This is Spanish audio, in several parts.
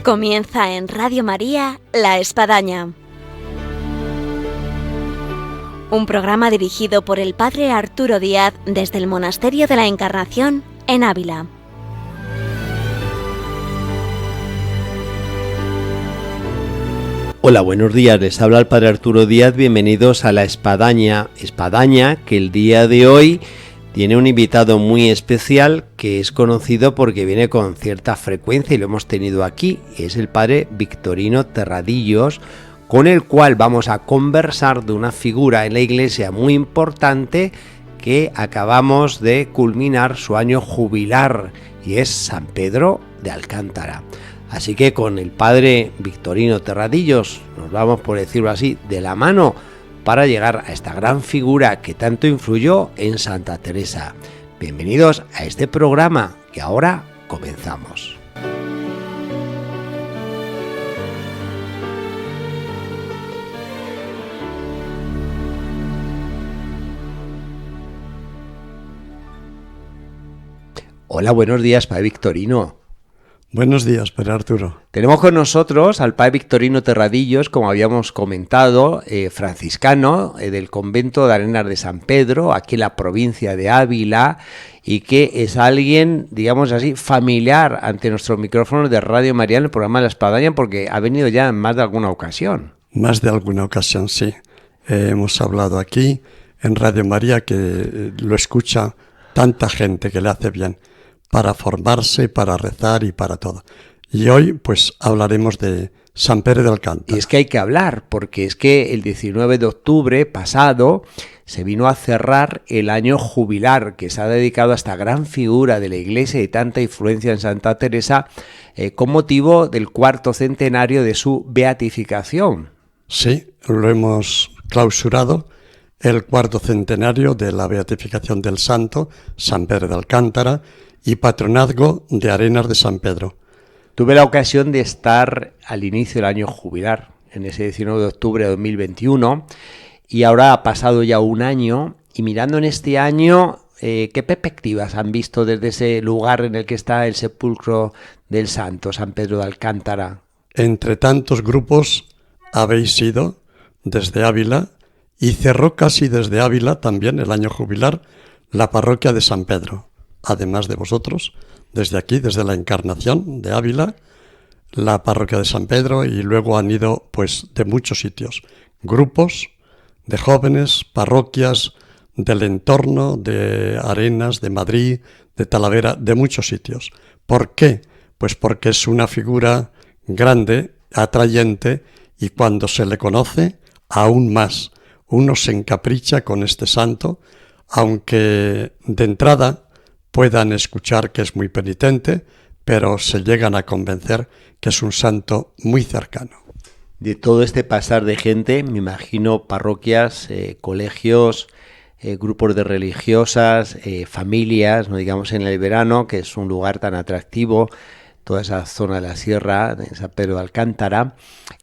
Comienza en Radio María La Espadaña, un programa dirigido por el Padre Arturo Díaz desde el Monasterio de la Encarnación en Ávila. Hola, buenos días, les habla el Padre Arturo Díaz, bienvenidos a La Espadaña, que el día de hoy tiene un invitado muy especial que es conocido porque viene con cierta frecuencia y lo hemos tenido aquí, es el Padre Victorino Terradillos, con el cual vamos a conversar de una figura en la Iglesia muy importante que acabamos de culminar su año jubilar y es San Pedro de Alcántara. Así que con el Padre Victorino Terradillos nos vamos, por decirlo así, de la mano para llegar a esta gran figura que tanto influyó en Santa Teresa. Bienvenidos a este programa que ahora comenzamos. Hola, buenos días, Padre Victorino. Buenos días, Padre Arturo. Tenemos con nosotros al Padre Victorino Terradillos, como habíamos comentado, franciscano del convento de Arenas de San Pedro, aquí en la provincia de Ávila, y que es alguien, digamos así, familiar ante nuestros micrófonos de Radio María en el programa La Espadaña, porque ha venido ya en más de alguna ocasión. Más de alguna ocasión, sí. Hemos hablado aquí en Radio María que lo escucha tanta gente que le hace bien para formarse, para rezar y para todo. Y hoy pues hablaremos de San Pedro de Alcántara. Y es que hay que hablar, porque es que el 19 de octubre pasado se vino a cerrar el año jubilar que se ha dedicado a esta gran figura de la Iglesia y tanta influencia en Santa Teresa con motivo del 4º centenario de su beatificación. Sí, lo hemos clausurado, el 4º centenario de la beatificación del santo, San Pedro de Alcántara, y patronazgo de Arenas de San Pedro. Tuve la ocasión de estar al inicio del año jubilar, en ese 19 de octubre de 2021, y ahora ha pasado ya un año, y mirando en este año, ¿qué perspectivas han visto desde ese lugar en el que está el sepulcro del santo, San Pedro de Alcántara? Entre tantos grupos habéis ido desde Ávila, y cerró casi desde Ávila también el año jubilar la parroquia de San Pedro. Además de vosotros, desde aquí, desde la Encarnación de Ávila, la parroquia de San Pedro, y luego han ido pues de muchos sitios, grupos de jóvenes, parroquias del entorno, de Arenas, de Madrid, de Talavera, de muchos sitios. ¿Por qué? Pues porque es una figura grande, atrayente, y cuando se le conoce, aún más. Uno se encapricha con este santo, aunque de entrada puedan escuchar que es muy penitente, pero se llegan a convencer que es un santo muy cercano. De todo este pasar de gente, me imagino parroquias, colegios, grupos de religiosas, familias, no digamos en el verano, que es un lugar tan atractivo, toda esa zona de la sierra, de San Pedro de Alcántara.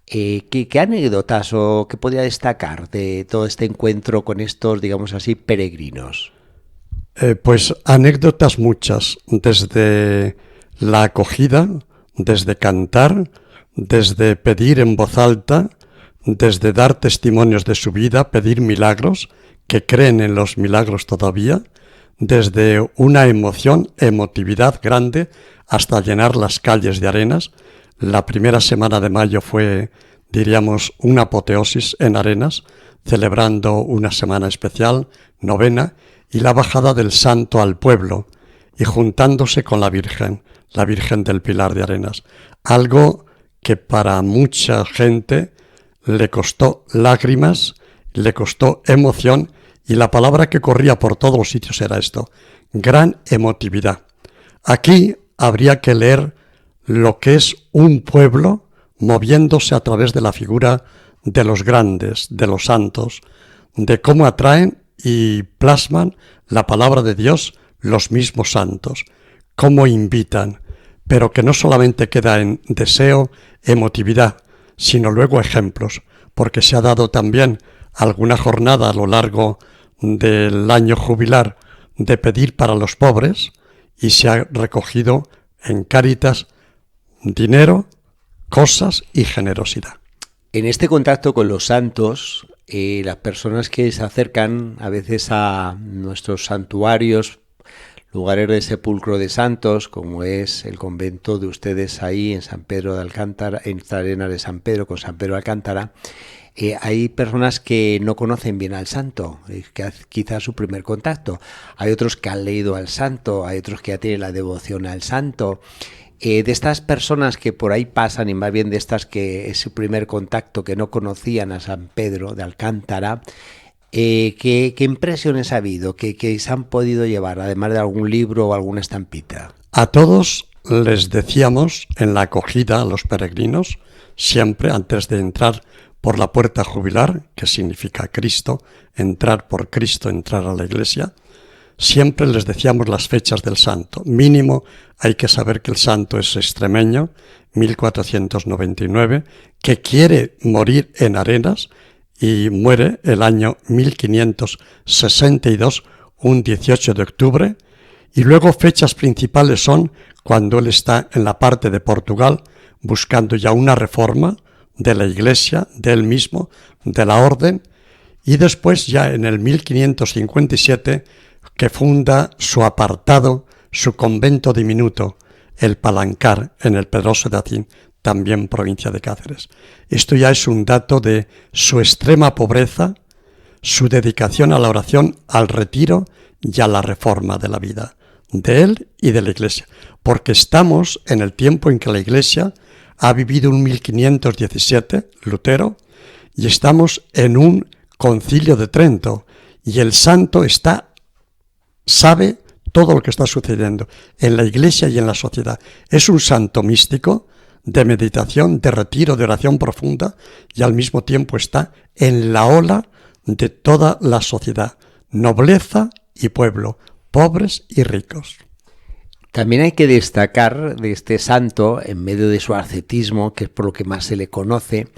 ¿Qué anécdotas o qué podría destacar de todo este encuentro con estos, digamos así, peregrinos? Pues anécdotas muchas, desde la acogida, desde cantar, desde pedir en voz alta, desde dar testimonios de su vida, pedir milagros, que creen en los milagros todavía, desde una emotividad grande, hasta llenar las calles de Arenas. La primera semana de mayo fue, diríamos, una apoteosis en Arenas, celebrando una semana especial, novena, y la bajada del santo al pueblo, y juntándose con la Virgen del Pilar de Arenas. Algo que para mucha gente le costó lágrimas, le costó emoción, y la palabra que corría por todos los sitios era esto: gran emotividad. Aquí habría que leer lo que es un pueblo moviéndose a través de la figura de los grandes, de los santos, de cómo atraen y plasman la palabra de Dios los mismos santos, cómo invitan, pero que no solamente queda en deseo, emotividad, sino luego ejemplos, porque se ha dado también alguna jornada a lo largo del año jubilar de pedir para los pobres, y se ha recogido en Cáritas dinero cosas y generosidad. En este contacto con los santos, las personas que se acercan a veces a nuestros santuarios, lugares de sepulcro de santos, como es el convento de ustedes ahí en San Pedro de Alcántara, en esta arena de San Pedro, con San Pedro de Alcántara, hay personas que no conocen bien al santo, que quizás es su primer contacto. Hay otros que han leído al santo, hay otros que ya tienen la devoción al santo. De estas personas que por ahí pasan, y más bien de estas que es su primer contacto, que no conocían a San Pedro de Alcántara, ¿qué impresiones ha habido? ¿Qué se han podido llevar, además de algún libro o alguna estampita? A todos les decíamos en la acogida a los peregrinos, siempre antes de entrar por la puerta jubilar, que significa Cristo, entrar por Cristo, entrar a la iglesia, siempre les decíamos las fechas del santo. Mínimo hay que saber que el santo es extremeño, 1499, que quiere morir en Arenas y muere el año 1562, un 18 de octubre, y luego fechas principales son cuando él está en la parte de Portugal buscando ya una reforma de la iglesia, de él mismo, de la orden, y después ya en el 1557 que funda su apartado, su convento diminuto, el Palancar, en el Pedroso de Acín, también provincia de Cáceres. Esto ya es un dato de su extrema pobreza, su dedicación a la oración, al retiro y a la reforma de la vida, de él y de la iglesia, porque estamos en el tiempo en que la iglesia ha vivido un 1517, Lutero, y estamos en un concilio de Trento, y el santo sabe todo lo que está sucediendo en la iglesia y en la sociedad. Es un santo místico de meditación, de retiro, de oración profunda, y al mismo tiempo está en la ola de toda la sociedad, nobleza y pueblo, pobres y ricos. También hay que destacar de este santo, en medio de su ascetismo, que es por lo que más se le conoce,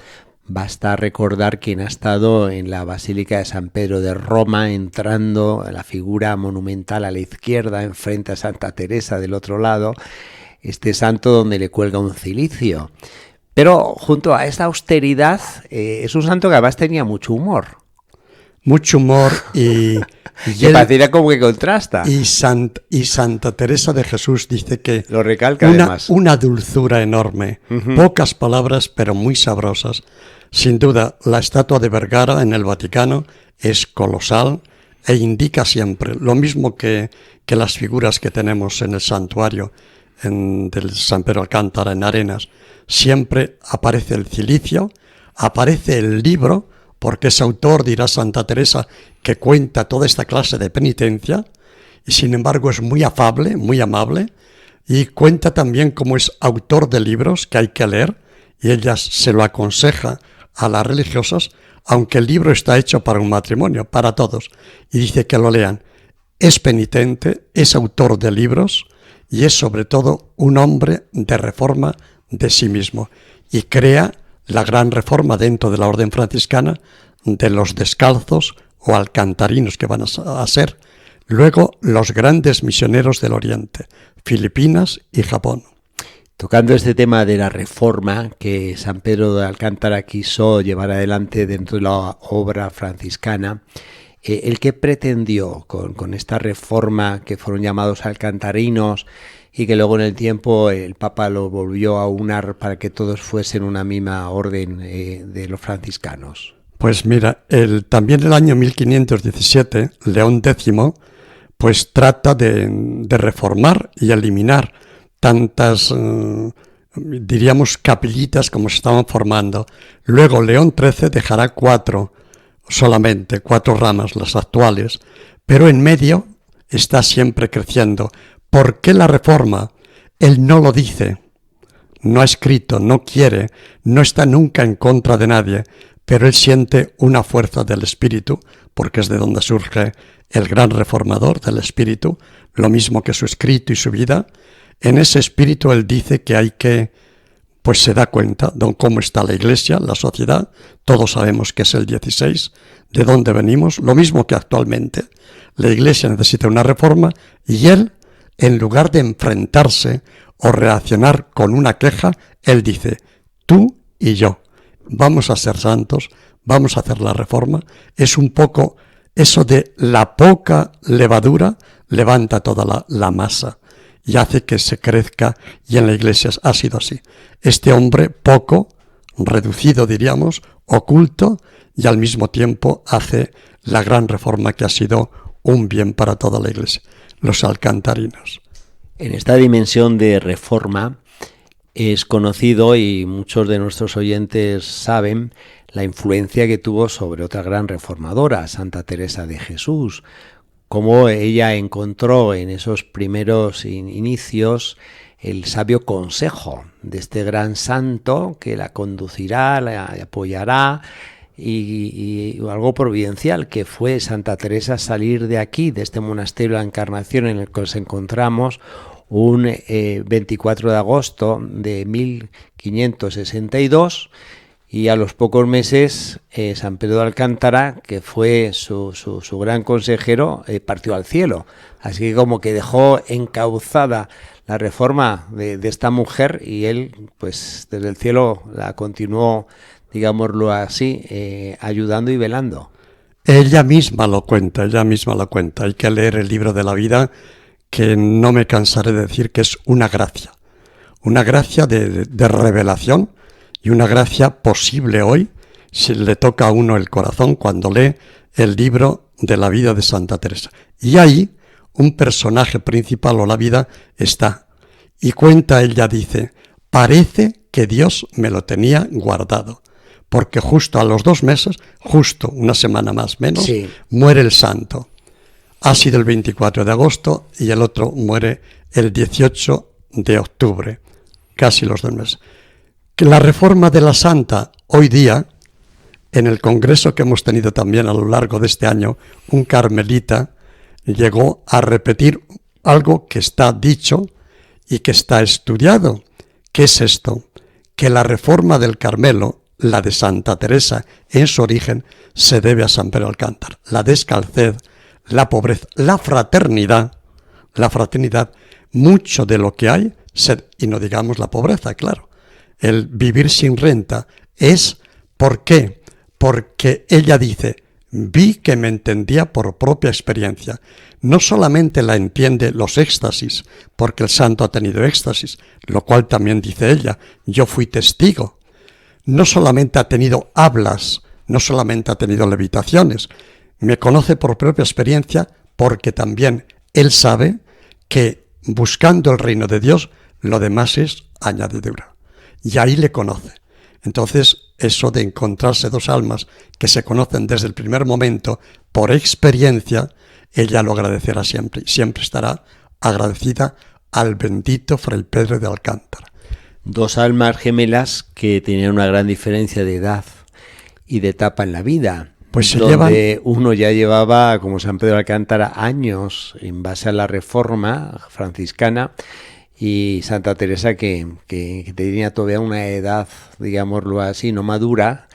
basta recordar quien ha estado en la Basílica de San Pedro de Roma, entrando la figura monumental a la izquierda, enfrente a Santa Teresa del otro lado, este santo donde le cuelga un cilicio. Pero junto a esta austeridad, es un santo que además tenía mucho humor. Mucho humor y pareciera como que contrasta. Y Santa Teresa de Jesús dice que lo recalca además. Una dulzura enorme, pocas palabras pero muy sabrosas. Sin duda, la estatua de Vergara en el Vaticano es colosal e indica siempre, lo mismo que las figuras que tenemos en el santuario del San Pedro Alcántara en Arenas, siempre aparece el cilicio, aparece el libro, porque es autor, dirá Santa Teresa, que cuenta toda esta clase de penitencia, y sin embargo es muy afable, muy amable, y cuenta también cómo es autor de libros que hay que leer, y ella se lo aconseja a las religiosas, aunque el libro está hecho para un matrimonio, para todos, y dice que lo lean. Es penitente, es autor de libros, y es sobre todo un hombre de reforma de sí mismo, y crea la gran reforma dentro de la orden franciscana de los descalzos o alcantarinos que van a ser luego los grandes misioneros del Oriente, Filipinas y Japón. Tocando este tema de la reforma que San Pedro de Alcántara quiso llevar adelante dentro de la obra franciscana, ¿el que pretendió con esta reforma que fueron llamados alcantarinos y que luego en el tiempo el Papa lo volvió a unar para que todos fuesen una misma orden de los franciscanos? Pues mira, también el año 1517, León X, pues trata de reformar y eliminar tantas, diríamos, capillitas como se estaban formando. Luego León XIII dejará solamente cuatro ramas, las actuales, pero en medio está siempre creciendo. ¿Por qué la reforma? Él no lo dice, no ha escrito, no quiere, no está nunca en contra de nadie, pero él siente una fuerza del espíritu, porque es de donde surge el gran reformador del espíritu, lo mismo que su escrito y su vida. En ese espíritu él dice que hay que, pues se da cuenta de cómo está la iglesia, la sociedad, todos sabemos que es el 16, de dónde venimos, lo mismo que actualmente. La iglesia necesita una reforma y él, en lugar de enfrentarse o reaccionar con una queja, él dice, tú y yo. Vamos a ser santos, vamos a hacer la reforma. Es un poco eso de la poca levadura levanta toda la masa y hace que se crezca, y en la Iglesia ha sido así. Este hombre poco, reducido diríamos, oculto, y al mismo tiempo hace la gran reforma que ha sido un bien para toda la Iglesia, los alcantarinos. En esta dimensión de reforma es conocido, y muchos de nuestros oyentes saben, la influencia que tuvo sobre otra gran reformadora, Santa Teresa de Jesús, cómo ella encontró en esos primeros inicios el sabio consejo de este gran santo que la conducirá, la apoyará, y algo providencial que fue Santa Teresa salir de aquí, de este monasterio de la Encarnación en el que nos encontramos un 24 de agosto de 1562, y a los pocos meses San Pedro de Alcántara, que fue su gran consejero, partió al cielo. Así que como que dejó encauzada la reforma de esta mujer, y él pues desde el cielo la continuó, digámoslo así, ayudando y velando. Ella misma lo cuenta. Hay que leer el libro de la vida, que no me cansaré de decir que es una gracia de revelación, y una gracia posible hoy si le toca a uno el corazón cuando lee el libro de la vida de Santa Teresa. Y ahí un personaje principal, o la vida, está. Y cuenta, ella dice, parece que Dios me lo tenía guardado, porque justo a los 2 meses, justo una semana más o menos, sí, muere el santo. Ha sido el 24 de agosto y el otro muere el 18 de octubre, casi los 2 meses. Que la reforma de la santa hoy día, en el congreso que hemos tenido también a lo largo de este año, un carmelita llegó a repetir algo que está dicho y que está estudiado. ¿Qué es esto? Que la reforma del Carmelo, la de Santa Teresa, en su origen, se debe a San Pedro de Alcántara. La descalced, la pobreza, la fraternidad, mucho de lo que hay, y no digamos la pobreza, claro. El vivir sin renta es, ¿por qué? Porque ella dice, vi que me entendía por propia experiencia. No solamente la entiende los éxtasis, porque el santo ha tenido éxtasis, lo cual también dice ella, yo fui testigo. No solamente ha tenido hablas, no solamente ha tenido levitaciones, me conoce por propia experiencia, porque también él sabe que buscando el reino de Dios, lo demás es añadidura. Y ahí le conoce. Entonces, eso de encontrarse 2 almas que se conocen desde el primer momento por experiencia, ella lo agradecerá siempre. Siempre estará agradecida al bendito Fray Pedro de Alcántara. 2 almas gemelas que tenían una gran diferencia de edad y de etapa en la vida. Pues se donde uno ya llevaba, como San Pedro de Alcántara, años en base a la reforma franciscana, y Santa Teresa que tenía todavía una edad, digámoslo así, no madura,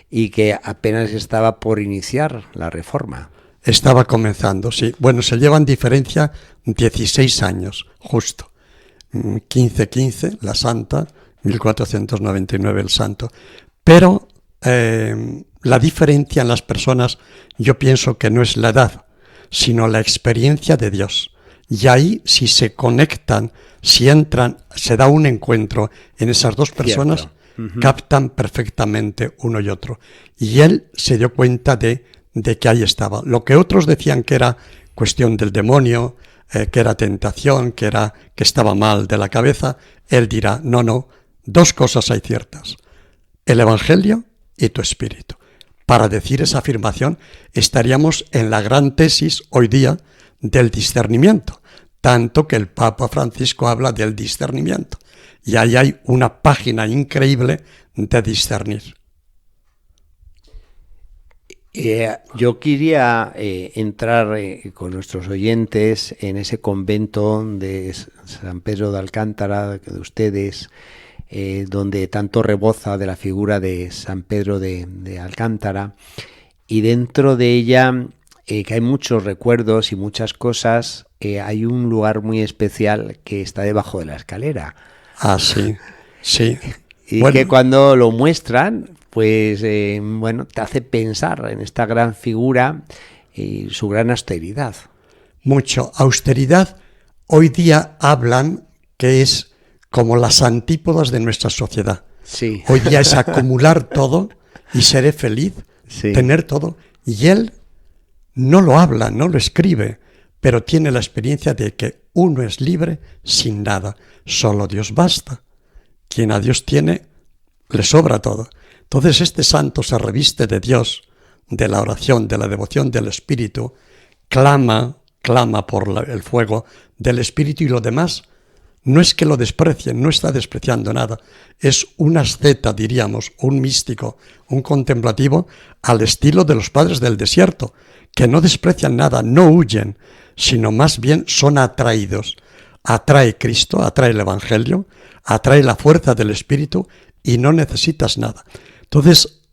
y que apenas estaba por iniciar la reforma. Estaba comenzando, sí. Bueno, se llevan diferencia 16 años, justo. 15 la santa, 1499 el santo. Pero la diferencia en las personas, yo pienso que no es la edad, sino la experiencia de Dios. Y ahí, si se conectan, si entran, se da un encuentro en esas 2 personas, captan perfectamente uno y otro. Y él se dio cuenta de que ahí estaba. Lo que otros decían que era cuestión del demonio, que era tentación, que estaba mal de la cabeza, él dirá, no, 2 cosas hay ciertas, el Evangelio y tu espíritu. Para decir esa afirmación estaríamos en la gran tesis hoy día del discernimiento, tanto que el Papa Francisco habla del discernimiento, y ahí hay una página increíble de discernir. Yo quería entrar con nuestros oyentes en ese convento de San Pedro de Alcántara, de ustedes, donde tanto reboza de la figura de San Pedro de Alcántara, y dentro de ella, que hay muchos recuerdos y muchas cosas, hay un lugar muy especial que está debajo de la escalera. Ah, sí, sí. Y Bueno. que cuando lo muestran, pues bueno, te hace pensar en esta gran figura y su gran austeridad. Mucho. Austeridad, hoy día hablan que es como las antípodas de nuestra sociedad. Sí. Hoy día es acumular todo y seré feliz, Sí. tener todo. Y él no lo habla, no lo escribe, pero tiene la experiencia de que uno es libre sin nada. Solo Dios basta. Quien a Dios tiene, le sobra todo. Entonces este santo se reviste de Dios, de la oración, de la devoción del Espíritu, clama por el fuego del Espíritu, y lo demás no es que lo desprecien, no está despreciando nada. Es un asceta, diríamos, un místico, un contemplativo al estilo de los padres del desierto, que no desprecian nada, no huyen, sino más bien son atraídos. Atrae Cristo, atrae el Evangelio, atrae la fuerza del Espíritu y no necesitas nada. Entonces,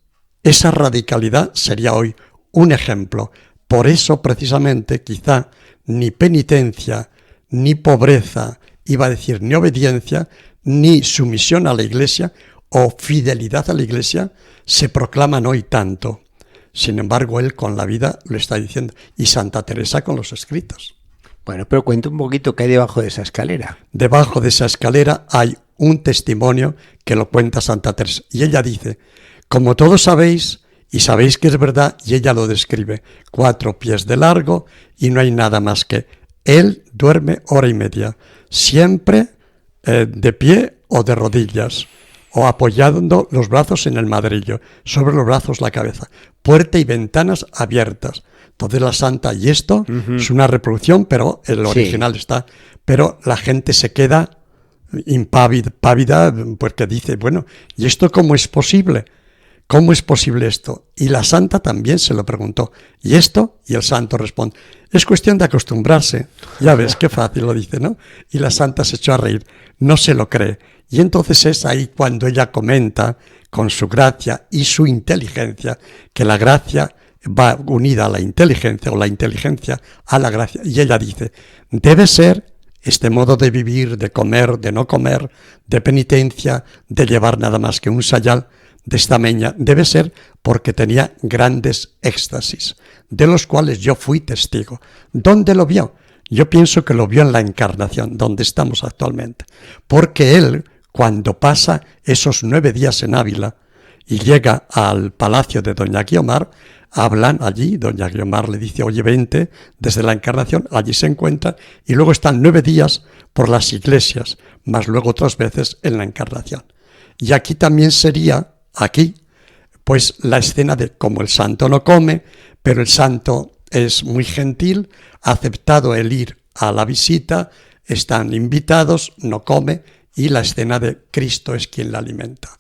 esa radicalidad sería hoy un ejemplo. Por eso, precisamente, quizá ni penitencia, ni pobreza, iba a decir, ni obediencia, ni sumisión a la Iglesia o fidelidad a la Iglesia se proclaman hoy tanto. Sin embargo, él con la vida lo está diciendo, y Santa Teresa con los escritos. Bueno, pero cuenta un poquito qué hay debajo de esa escalera. Debajo de esa escalera hay un testimonio que lo cuenta Santa Teresa. Y ella dice, como todos sabéis, y sabéis que es verdad, y ella lo describe, 4 pies de largo, y no hay nada más que él duerme hora y media, siempre de pie o de rodillas, o apoyando los brazos en el madrillo, sobre los brazos la cabeza, puerta y ventanas abiertas. Entonces la santa, y esto es una reproducción, pero el original está, pero la gente se queda impávida, porque dice, bueno, ¿y esto cómo es posible? ¿Cómo es posible esto? Y la santa también se lo preguntó. ¿Y esto? Y el santo responde, es cuestión de acostumbrarse. Ya ves, qué fácil lo dice, ¿no? Y la santa se echó a reír, no se lo cree. Y entonces es ahí cuando ella comenta, con su gracia y su inteligencia, que la gracia va unida a la inteligencia, o la inteligencia a la gracia. Y ella dice, debe ser este modo de vivir, de comer, de no comer, de penitencia, de llevar nada más que un sayal, de esta meña, debe ser porque tenía grandes éxtasis, de los cuales yo fui testigo. ¿Dónde lo vio? Yo pienso que lo vio en la Encarnación, donde estamos actualmente, porque él, cuando pasa esos 9 días en Ávila y llega al palacio de doña Guiomar, hablan allí, doña Guiomar le dice, oye, vente, desde la Encarnación, allí se encuentra, y luego están 9 días por las iglesias, más luego otras veces en la Encarnación. Y aquí también sería, pues la escena de cómo el santo no come, pero el santo es muy gentil, ha aceptado el ir a la visita, están invitados, no come, y la escena de Cristo es quien la alimenta.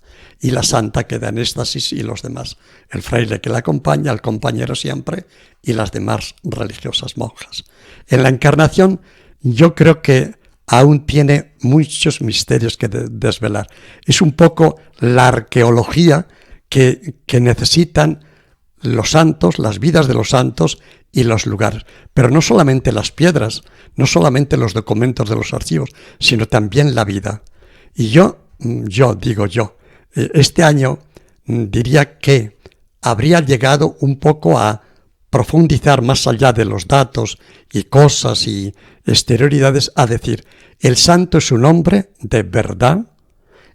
Y la santa queda en éxtasis y los demás, el fraile que la acompaña, el compañero siempre, y las demás religiosas monjas. En la Encarnación yo creo que aún tiene muchos misterios que desvelar. Es un poco la arqueología que necesitan los santos, las vidas de los santos y los lugares. Pero no solamente las piedras, no solamente los documentos de los archivos, sino también la vida. Y yo este año diría que habría llegado un poco a profundizar más allá de los datos y cosas y exterioridades, a decir, el santo es un hombre de verdad,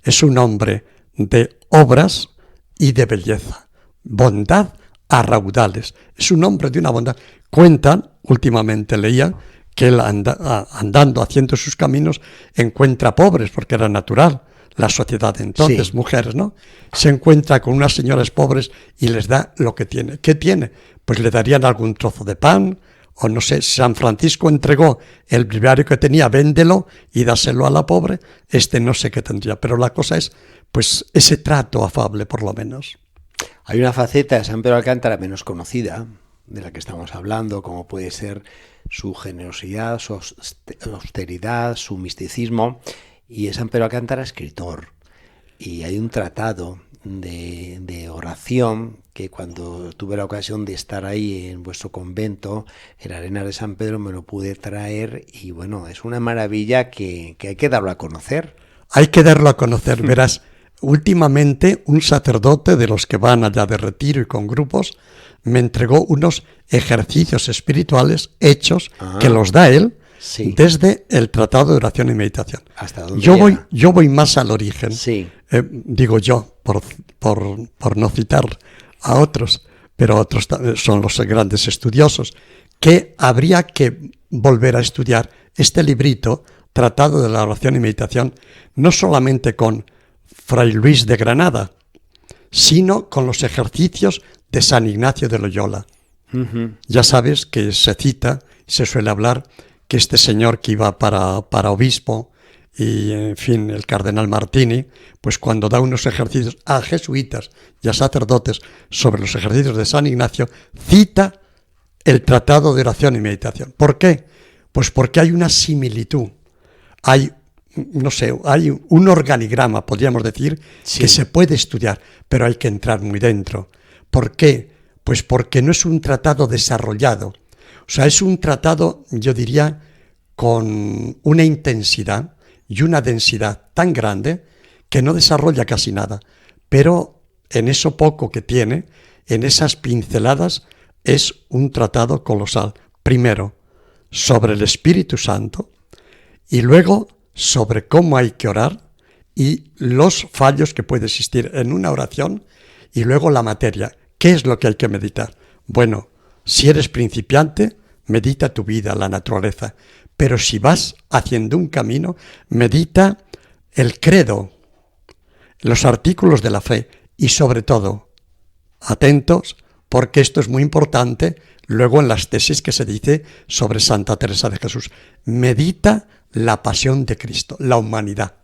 es un hombre de obras y de belleza, bondad a raudales, es un hombre de una bondad. Cuentan, últimamente leía, que él andando, haciendo sus caminos, encuentra pobres, porque era natural, la sociedad de entonces, sí. Mujeres, ¿no? Se encuentra con unas señoras pobres y les da lo que tiene. ¿Qué tiene? Pues le darían algún trozo de pan, o no sé, San Francisco entregó el breviario que tenía, véndelo y dáselo a la pobre, no sé qué tendría, pero la cosa es, pues, ese trato afable, por lo menos. Hay una faceta de San Pedro Alcántara menos conocida, de la que estamos hablando, como puede ser su generosidad, su austeridad, su misticismo, y es San Pedro Alcántara escritor. Y hay un tratado de oración que cuando tuve la ocasión de estar ahí en vuestro convento, en Arenas de San Pedro, me lo pude traer, y bueno, es una maravilla que hay que darlo a conocer. Hay que darlo a conocer, verás, últimamente un sacerdote de los que van allá de retiro y con grupos me entregó unos ejercicios espirituales hechos que los da él desde el Tratado de Oración y Meditación. ¿Hasta dónde Yo voy más al origen. Sí. Digo yo, por no citar a otros, pero otros son los grandes estudiosos, que habría que volver a estudiar este librito, Tratado de la Oración y Meditación, no solamente con Fray Luis de Granada, sino con los ejercicios de San Ignacio de Loyola. Ya sabes que se cita, se suele hablar, que este señor que iba para obispo, y en fin, el cardenal Martini, pues cuando da unos ejercicios a jesuitas y a sacerdotes sobre los ejercicios de San Ignacio, cita el Tratado de Oración y Meditación. ¿Por qué? Pues porque hay una similitud, hay un organigrama, podríamos decir, que se puede estudiar, pero hay que entrar muy dentro. ¿Por qué? Pues porque no es un tratado desarrollado. O sea, es un tratado, yo diría, con una intensidad y una densidad tan grande que no desarrolla casi nada. Pero en eso poco que tiene, en esas pinceladas, es un tratado colosal. Primero, sobre el Espíritu Santo, y luego sobre cómo hay que orar y los fallos que puede existir en una oración, y luego la materia. ¿Qué es lo que hay que meditar? Bueno, si eres principiante, medita tu vida, la naturaleza. Pero si vas haciendo un camino, medita el credo, los artículos de la fe y sobre todo, atentos, porque esto es muy importante luego en las tesis que se dice sobre Santa Teresa de Jesús. Medita la pasión de Cristo, la humanidad.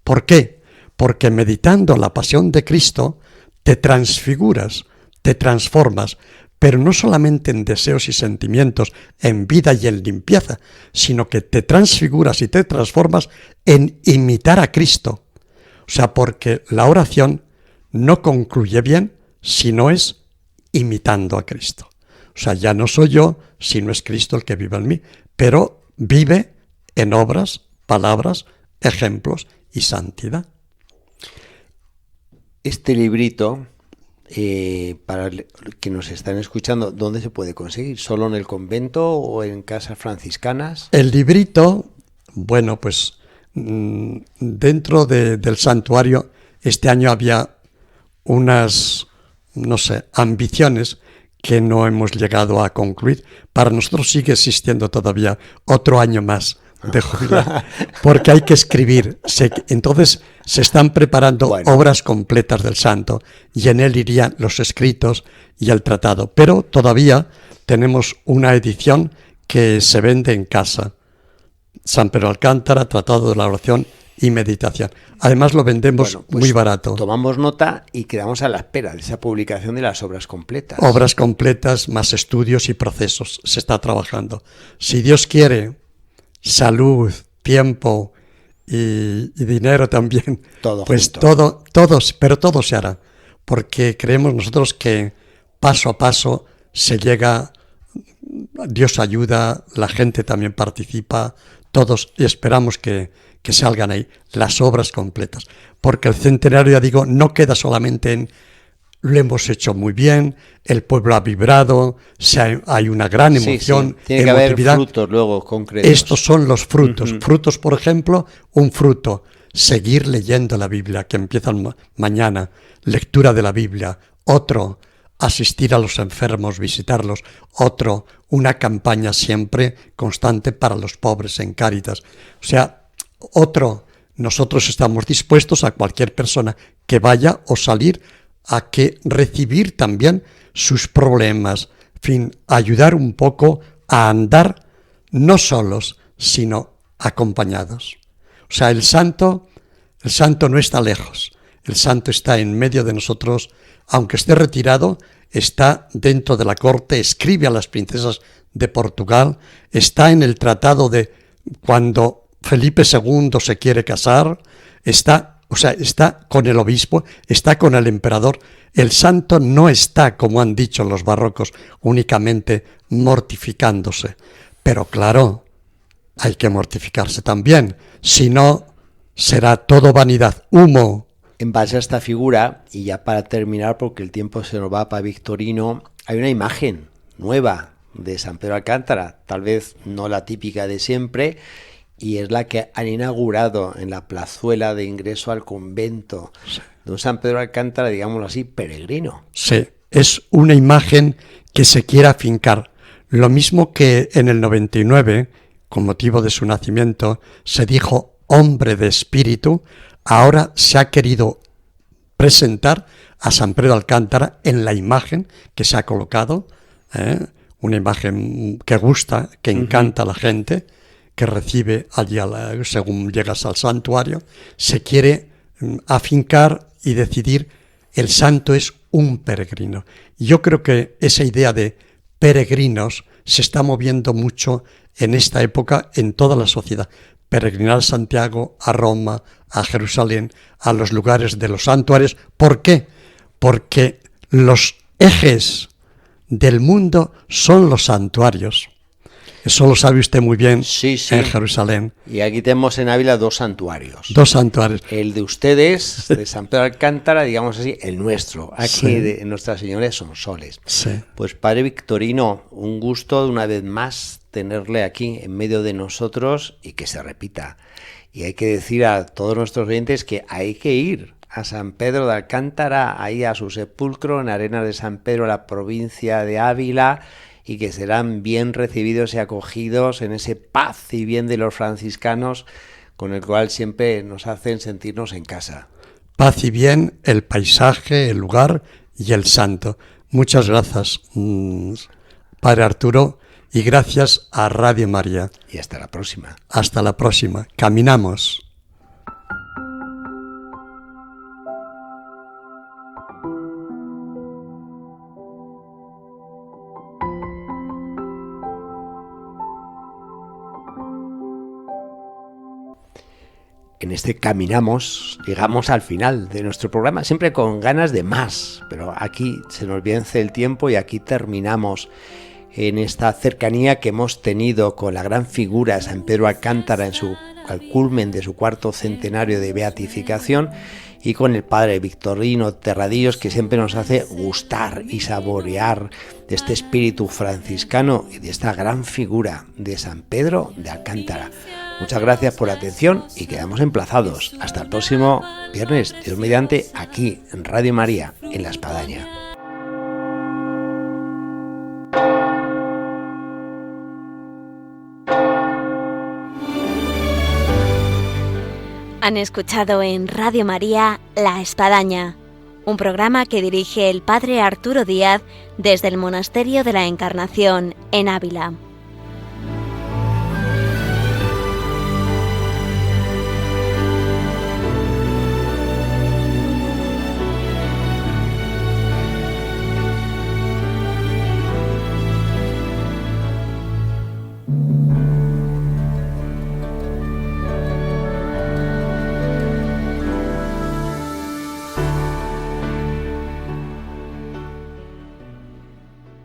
¿Por qué? Porque meditando la pasión de Cristo te transfiguras, te transformas, pero no solamente en deseos y sentimientos, en vida y en limpieza, sino que te transfiguras y te transformas en imitar a Cristo. O sea, porque la oración no concluye bien si no es imitando a Cristo. O sea, ya no soy yo, sino es Cristo el que vive en mí, pero vive en obras, palabras, ejemplos y santidad. Este librito, para que nos están escuchando, ¿dónde se puede conseguir? ¿Solo en el convento o en casas franciscanas? El librito, bueno, pues dentro del santuario este año había unas, ambiciones que no hemos llegado a concluir. Para nosotros sigue existiendo todavía otro año más de jubilar, porque hay que escribir. Entonces se están preparando obras completas del santo y en él irían los escritos y el tratado. Pero todavía tenemos una edición que se vende en casa. San Pedro Alcántara, Tratado de la Oración y Meditación. Además lo vendemos muy barato. Tomamos nota y quedamos a la espera de esa publicación de las obras completas. Obras completas más estudios y procesos. Se está trabajando. Si Dios quiere, salud, tiempo y dinero también. Todo pues junto. todo se hará. Porque creemos nosotros que paso a paso se llega, Dios ayuda, la gente también participa, todos, y esperamos que salgan ahí las obras completas. Porque el centenario, ya digo, no queda solamente en lo hemos hecho muy bien, el pueblo ha vibrado, hay una gran emoción, sí. Tiene que haber frutos luego concretos. Estos son los frutos. Frutos, por ejemplo, un fruto, seguir leyendo la Biblia, que empiezan mañana, lectura de la Biblia. Otro, asistir a los enfermos, visitarlos. Otro, una campaña siempre constante para los pobres en Cáritas. O sea, otro, nosotros estamos dispuestos a cualquier persona que vaya o salir a que recibir también sus problemas, en fin, ayudar un poco a andar no solos, sino acompañados. O sea, el santo no está lejos, el santo está en medio de nosotros, aunque esté retirado, está dentro de la corte, escribe a las princesas de Portugal, está en el tratado de cuando Felipe II se quiere casar, está con el obispo, está con el emperador. El santo no está, como han dicho los barrocos, únicamente mortificándose. Pero claro, hay que mortificarse también, si no será todo vanidad, humo, En base a esta figura, y ya para terminar, porque el tiempo se nos va para Victorino, hay una imagen nueva de San Pedro Alcántara, tal vez no la típica de siempre, y es la que han inaugurado en la plazuela de ingreso al convento, de un San Pedro Alcántara, digámoslo así, peregrino. Sí, es una imagen que se quiere afincar. Lo mismo que en el 99, con motivo de su nacimiento, se dijo hombre de espíritu, ahora se ha querido presentar a San Pedro Alcántara en la imagen que se ha colocado, una imagen que gusta, que encanta a la gente, que recibe allí, según llegas al santuario, se quiere afincar y decidir, el santo es un peregrino. Yo creo que esa idea de peregrinos se está moviendo mucho en esta época en toda la sociedad. Peregrinar a Santiago, a Roma, a Jerusalén, a los lugares de los santuarios. ¿Por qué? Porque los ejes del mundo son los santuarios. Eso lo sabe usted muy bien. Sí. En Jerusalén. Y aquí tenemos en Ávila 2 santuarios. 2 santuarios. El de ustedes, de San Pedro Alcántara, digamos así, el nuestro. Aquí Sí. de Nuestra Señora de Sonsoles. Sí. Pues Padre Victorino, un gusto de una vez más tenerle aquí en medio de nosotros y que se repita. Y hay que decir a todos nuestros oyentes que hay que ir a San Pedro de Alcántara, ahí a su sepulcro, en Arenas de San Pedro, la provincia de Ávila, y que serán bien recibidos y acogidos en ese paz y bien de los franciscanos, con el cual siempre nos hacen sentirnos en casa. Paz y bien, el paisaje, el lugar y el santo. Muchas gracias, Padre Arturo, y gracias a Radio María. Y hasta la próxima. Hasta la próxima. Caminamos. En este Caminamos llegamos al final de nuestro programa, siempre con ganas de más, pero aquí se nos vence el tiempo y aquí terminamos en esta cercanía que hemos tenido con la gran figura de San Pedro Alcántara al culmen de su 4º centenario de beatificación, y con el Padre Victorino Terradillos, que siempre nos hace gustar y saborear de este espíritu franciscano y de esta gran figura de San Pedro de Alcántara. Muchas gracias por la atención y quedamos emplazados hasta el próximo viernes, Dios mediante, aquí en Radio María, en La Espadaña. Han escuchado en Radio María La Espadaña, un programa que dirige el Padre Arturo Díaz desde el Monasterio de la Encarnación en Ávila.